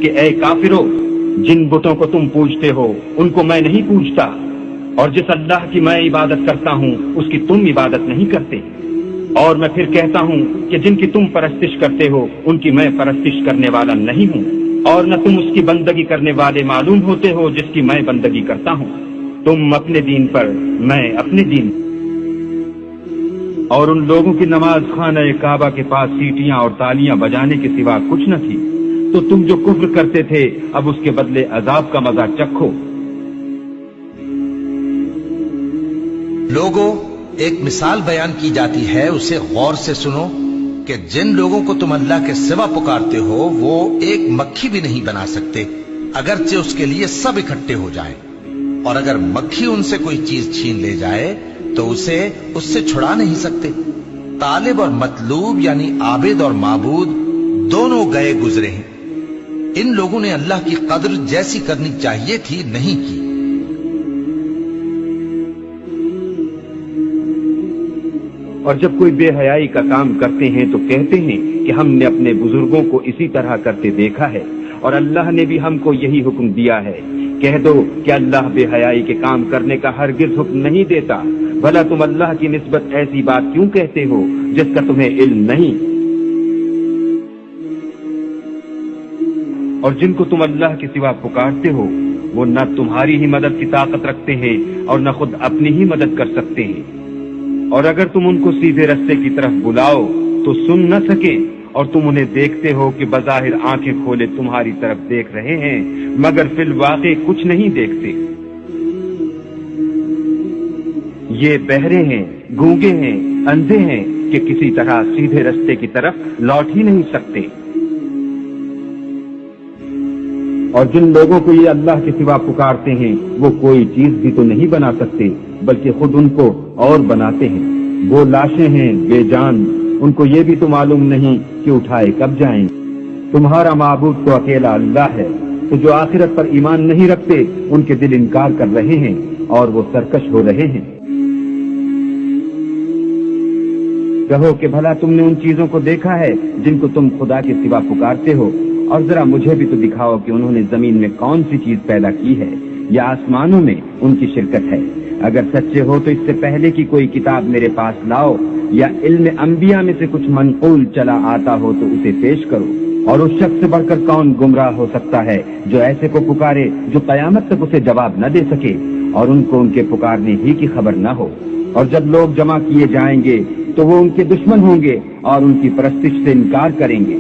کہ اے کافرو، جن بتوں کو تم پوجتے ہو ان کو میں نہیں پوجتا، اور جس اللہ کی میں عبادت کرتا ہوں اس کی تم عبادت نہیں کرتے، اور میں پھر کہتا ہوں کہ جن کی تم پرستش کرتے ہو ان کی میں پرستش کرنے والا نہیں ہوں، اور نہ تم اس کی بندگی کرنے والے معلوم ہوتے ہو جس کی میں بندگی کرتا ہوں، تم اپنے دین پر میں اپنے دین۔ اور ان لوگوں کی نماز خانہ کعبہ کے پاس سیٹیاں اور تالیاں بجانے کے سوا کچھ نہ تھی، تو تم جو کفر کرتے تھے اب اس کے بدلے عذاب کا مزہ چکھو۔ لوگوں، ایک مثال بیان کی جاتی ہے، اسے غور سے سنو کہ جن لوگوں کو تم اللہ کے سوا پکارتے ہو وہ ایک مکھی بھی نہیں بنا سکتے اگرچہ اس کے لیے سب اکٹھے ہو جائیں، اور اگر مکھی ان سے کوئی چیز چھین لے جائے تو اسے اس سے چھڑا نہیں سکتے۔ طالب اور مطلوب یعنی عابد اور معبود دونوں گئے گزرے ہیں، ان لوگوں نے اللہ کی قدر جیسی کرنی چاہیے تھی نہیں کی۔ اور جب کوئی بے حیائی کا کام کرتے ہیں تو کہتے ہیں کہ ہم نے اپنے بزرگوں کو اسی طرح کرتے دیکھا ہے، اور اللہ نے بھی ہم کو یہی حکم دیا ہے۔ کہہ دو کہ اللہ بے حیائی کے کام کرنے کا ہرگز حکم نہیں دیتا، بھلا تم اللہ کی نسبت ایسی بات کیوں کہتے ہو جس کا تمہیں علم نہیں؟ اور جن کو تم اللہ کے سوا پکارتے ہو وہ نہ تمہاری ہی مدد کی طاقت رکھتے ہیں اور نہ خود اپنی ہی مدد کر سکتے ہیں، اور اگر تم ان کو سیدھے رستے کی طرف بلاؤ تو سن نہ سکیں، اور تم انہیں دیکھتے ہو کہ بظاہر آنکھیں کھولے تمہاری طرف دیکھ رہے ہیں مگر فی الواقع کچھ نہیں دیکھتے۔ یہ بہرے ہیں، گونگے ہیں، اندھے ہیں کہ کسی طرح سیدھے رستے کی طرف لوٹ ہی نہیں سکتے۔ اور جن لوگوں کو یہ اللہ کے سوا پکارتے ہیں وہ کوئی چیز بھی تو نہیں بنا سکتے بلکہ خود ان کو اور بناتے ہیں، وہ لاشیں ہیں بے جان، ان کو یہ بھی تو معلوم نہیں کہ اٹھائے کب جائیں۔ تمہارا معبود تو اکیلا اللہ ہے، تو جو آخرت پر ایمان نہیں رکھتے ان کے دل انکار کر رہے ہیں اور وہ سرکش ہو رہے ہیں۔ کہو کہ بھلا تم نے ان چیزوں کو دیکھا ہے جن کو تم خدا کے سوا پکارتے ہو، اور ذرا مجھے بھی تو دکھاؤ کہ انہوں نے زمین میں کون سی چیز پیدا کی ہے یا آسمانوں میں ان کی شرکت ہے۔ اگر سچے ہو تو اس سے پہلے کی کوئی کتاب میرے پاس لاؤ، یا علم انبیاء میں سے کچھ منقول چلا آتا ہو تو اسے پیش کرو۔ اور اس شخص سے بڑھ کر کون گمراہ ہو سکتا ہے جو ایسے کو پکارے جو قیامت تک اسے جواب نہ دے سکے اور ان کو ان کے پکارنے ہی کی خبر نہ ہو۔ اور جب لوگ جمع کیے جائیں گے تو وہ ان کے دشمن ہوں گے اور ان کی پرستش سے انکار کریں گے۔